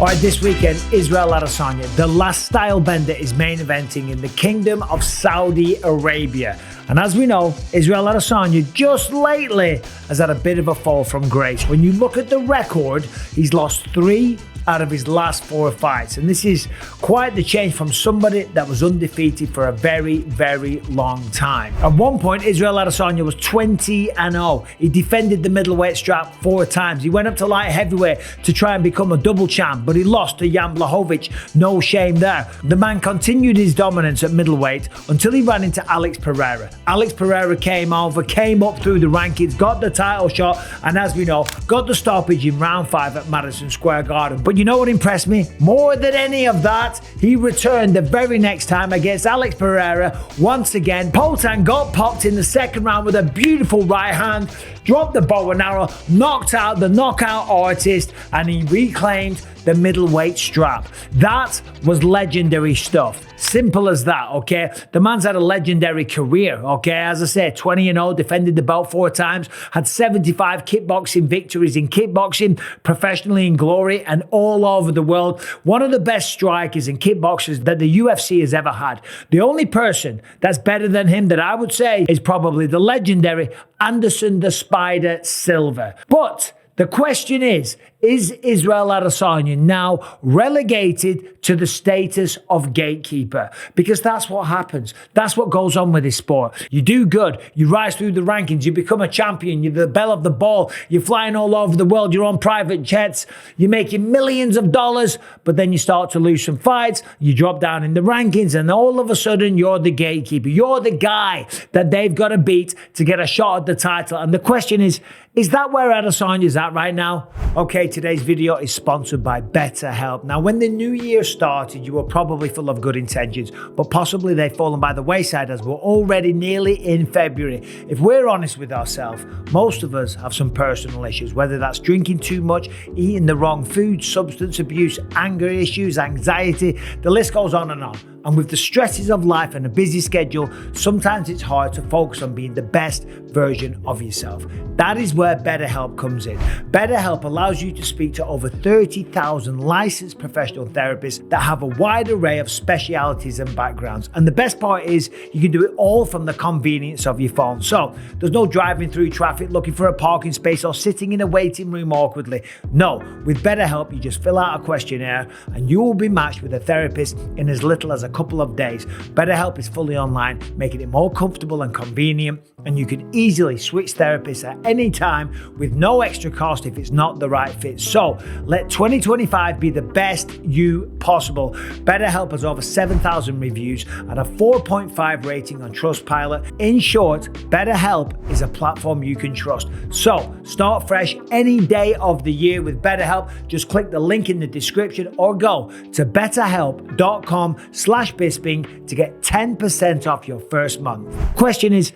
All right, this weekend, Israel Adesanya, the last style bender, is main eventing in the Kingdom of Saudi Arabia. And as we know, Israel Adesanya just lately has had a bit of a fall from grace. When you look at the record, he's lost 3 out of his last 4 fights. And this is quite the change from somebody that was undefeated for a very, very long time. At one point, Israel Adesanya was 20-0. He defended the middleweight strap 4 times. He went up to light heavyweight to try and become a double champ, but he lost to Jan Blachowicz. No shame there. The man continued his dominance at middleweight until he ran into Alex Pereira. Alex Pereira came over, came up through the rankings, got the title shot, and as we know, got the stoppage in round 5 at Madison Square Garden. But you know what impressed me? More than any of that, he returned the very next time against Alex Pereira. Once again, Potan got popped in the second round with a beautiful right hand, dropped the bow and arrow, knocked out the knockout artist, and he reclaimed the middleweight strap. That was legendary stuff. Simple as that, okay? The man's had a legendary career, okay? As I said, 20-0, defended the belt 4 times, had 75 kickboxing victories in kickboxing, professionally in glory, and all over the world. One of the best strikers and kickboxers that the UFC has ever had. The only person that's better than him that I would say is probably the legendary Anderson the Spider Silva. But the question is Israel Adesanya now relegated to the status of gatekeeper? Because that's what happens. That's what goes on with this sport. You do good, you rise through the rankings, you become a champion, you're the belle of the ball, you're flying all over the world, you're on private jets, you're making millions of dollars, but then you start to lose some fights, you drop down in the rankings, and all of a sudden you're the gatekeeper. You're the guy that they've got to beat to get a shot at the title. And the question is that where Adesanya is at right now? Okay, today's video is sponsored by BetterHelp. Now, when the new year started, you were probably full of good intentions, but possibly they've fallen by the wayside as we're already nearly in February. If we're honest with ourselves, most of us have some personal issues, whether that's drinking too much, eating the wrong food, substance abuse, anger issues, anxiety, the list goes on and on. And with the stresses of life and a busy schedule, sometimes it's hard to focus on being the best version of yourself. That is where BetterHelp comes in. BetterHelp allows you to speak to over 30,000 licensed professional therapists that have a wide array of specialities and backgrounds. And the best part is you can do it all from the convenience of your phone. So there's no driving through traffic looking for a parking space or sitting in a waiting room awkwardly. No, with BetterHelp, you just fill out a questionnaire and you will be matched with a therapist in as little as a couple of days. BetterHelp is fully online, making it more comfortable and convenient, and you can easily switch therapists at any time with no extra cost if it's not the right fit. So let 2025 be the best you possible. BetterHelp has over 7,000 reviews and a 4.5 rating on Trustpilot. In short, BetterHelp is a platform you can trust. So start fresh any day of the year with BetterHelp. Just click the link in the description or go to betterhelp.com/Bisping to get 10% off your first month. Question is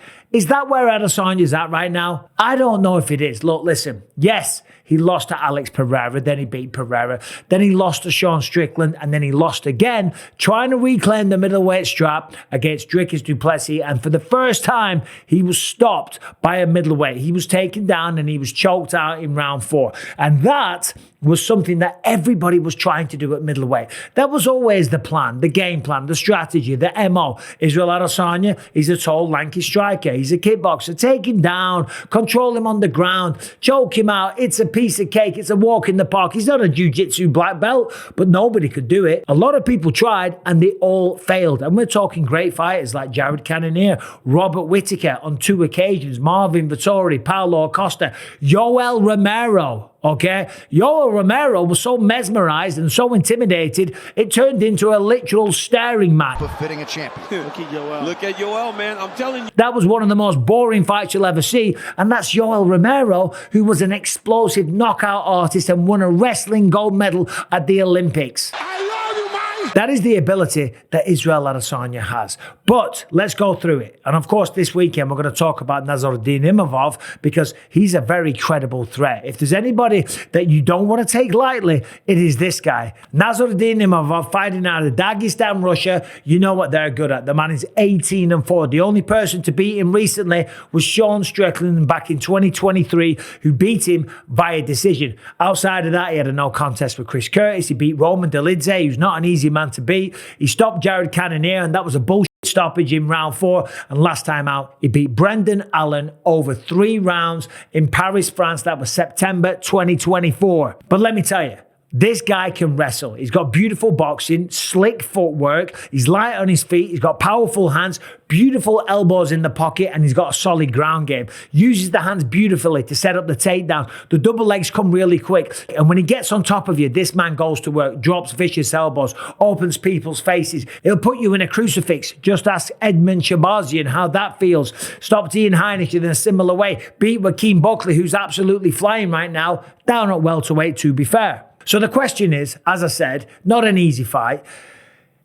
that where Adesanya is at right now? I don't know if it is. Look, listen. Yes, he lost to Alex Pereira, then he beat Pereira, then he lost to Sean Strickland, and then he lost again, trying to reclaim the middleweight strap against Dricus du Plessis. And for the first time, he was stopped by a middleweight. He was taken down and he was choked out in round 4. And that was something that everybody was trying to do at middleweight. That was always the plan, the game plan, the strategy, the MO. Israel Adesanya, he's a tall, lanky striker. He's a kickboxer. Take him down, control him on the ground, choke him out. It's a piece of cake. It's a walk in the park. He's not a jiu-jitsu black belt, but nobody could do it. A lot of people tried and they all failed. And we're talking great fighters like Jared Cannonier, Robert Whittaker on 2 occasions, Marvin Vittori, Paulo Acosta, Yoel Romero. Okay, Yoel Romero was so mesmerized and so intimidated, it turned into a literal staring match. Befitting a champion. Look at Yoel. Look at Yoel, man. I'm telling you. That was one of the most boring fights you'll ever see, and that's Yoel Romero, who was an explosive knockout artist and won a wrestling gold medal at the Olympics. I love you, man. That is the ability that Israel Adesanya has. But let's go through it. And of course, this weekend, we're going to talk about Nasruddin Imavov because he's a very credible threat. If there's anybody that you don't want to take lightly, it is this guy. Nasruddin Imavov fighting out of Dagestan, Russia. You know what they're good at. The man is 18-4. The only person to beat him recently was Sean Strickland back in 2023, who beat him via decision. Outside of that, he had a no contest with Chris Curtis. He beat Roman Dolidze, who's not an easy man to beat. He stopped Jared Cannonier, and that was a bullshit stoppage in round 4. And last time out, he beat Brendan Allen over 3 rounds in Paris, France. That was September 2024. But let me tell you, this guy can wrestle. He's got beautiful boxing, slick footwork. He's light on his feet. He's got powerful hands, beautiful elbows in the pocket, and he's got a solid ground game. Uses the hands beautifully to set up the takedown. The double legs come really quick. And when he gets on top of you, this man goes to work, drops vicious elbows, opens people's faces. He'll put you in a crucifix. Just ask Edmund Shabazian how that feels. Stopped Ian Heinisch in a similar way. Beat Joaquin Buckley, who's absolutely flying right now, down at welterweight, to be fair. So the question is, as I said, not an easy fight.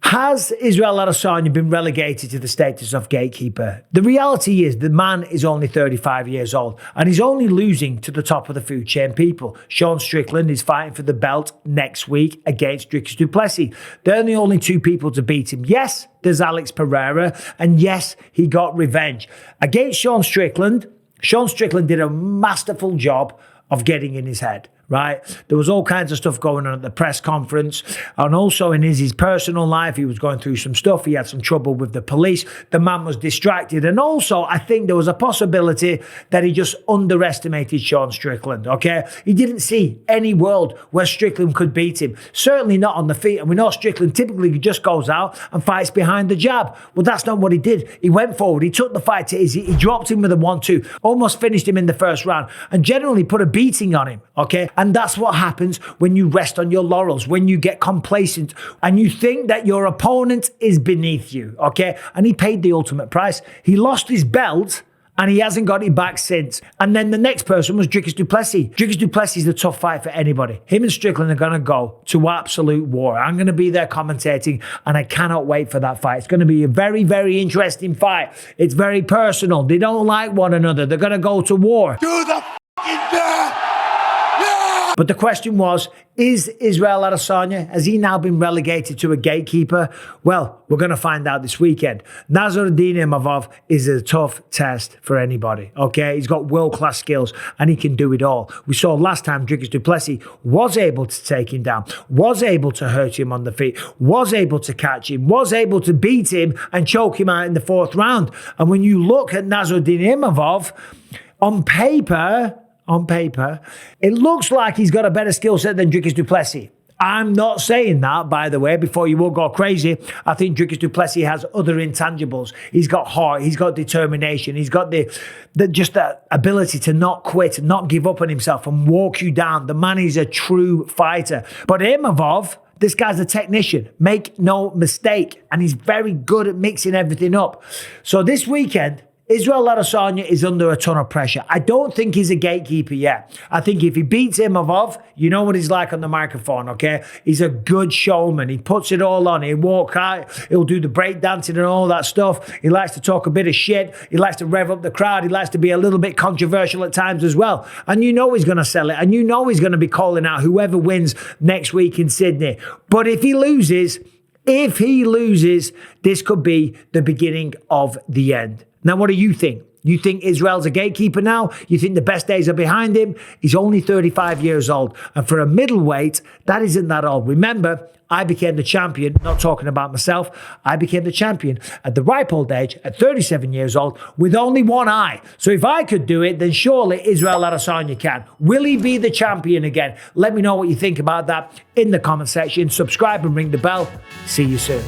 Has Israel Adesanya been relegated to the status of gatekeeper? The reality is the man is only 35 years old and he's only losing to the top of the food chain people. Sean Strickland is fighting for the belt next week against Dricus du Plessis. They're the only 2 people to beat him. Yes, there's Alex Pereira, and yes, he got revenge. Against Sean Strickland did a masterful job of getting in his head. Right? There was all kinds of stuff going on at the press conference. And also in Izzy's personal life, he was going through some stuff. He had some trouble with the police. The man was distracted. And also, I think there was a possibility that he just underestimated Sean Strickland, okay? He didn't see any world where Strickland could beat him. Certainly not on the feet. And we know Strickland typically just goes out and fights behind the jab. Well, that's not what he did. He went forward. He took the fight to Izzy. He dropped him with a 1-2. Almost finished him in the first round. And generally put a beating on him, okay? And that's what happens when you rest on your laurels, when you get complacent and you think that your opponent is beneath you, okay? And he paid the ultimate price. He lost his belt and he hasn't got it back since. And then the next person was Dricus du Plessis. Dricus du Plessis is a tough fight for anybody. Him and Strickland are going to go to absolute war. I'm going to be there commentating and I cannot wait for that fight. It's going to be a very, very interesting fight. It's very personal. They don't like one another. They're going to go to war. Do the fucking death! But the question was, is Israel Adesanya, has he now been relegated to a gatekeeper? Well, we're going to find out this weekend. Nasruddin Imavov is a tough test for anybody, okay? He's got world-class skills and he can do it all. We saw last time Dricus du Plessis was able to take him down, was able to hurt him on the feet, was able to catch him, was able to beat him and choke him out in the 4th round. And when you look at Nasruddin Imavov, on paper, it looks like he's got a better skill set than Dricus du Plessis. I'm not saying that, by the way, before you all go crazy. I think Dricus du Plessis has other intangibles. He's got heart, he's got determination, he's got the ability to not quit, not give up on himself and walk you down. The man is a true fighter. But Imavov, this guy's a technician, make no mistake, and he's very good at mixing everything up. So this weekend, Israel Adesanya is under a ton of pressure. I don't think he's a gatekeeper yet. I think if he beats Imavov, you know what he's like on the microphone, okay? He's a good showman. He puts it all on. He'll walk out. He'll do the breakdancing and all that stuff. He likes to talk a bit of shit. He likes to rev up the crowd. He likes to be a little bit controversial at times as well. And you know he's going to sell it. And you know he's going to be calling out whoever wins next week in Sydney. But if he loses, this could be the beginning of the end. Now, what do you think? You think Israel's a gatekeeper now? You think the best days are behind him? He's only 35 years old. And for a middleweight, that isn't that old. Remember, I became the champion, not talking about myself, I became the champion at the ripe old age, at 37 years old, with only one eye. So if I could do it, then surely Israel Adesanya can. Will he be the champion again? Let me know what you think about that in the comment section. Subscribe and ring the bell. See you soon.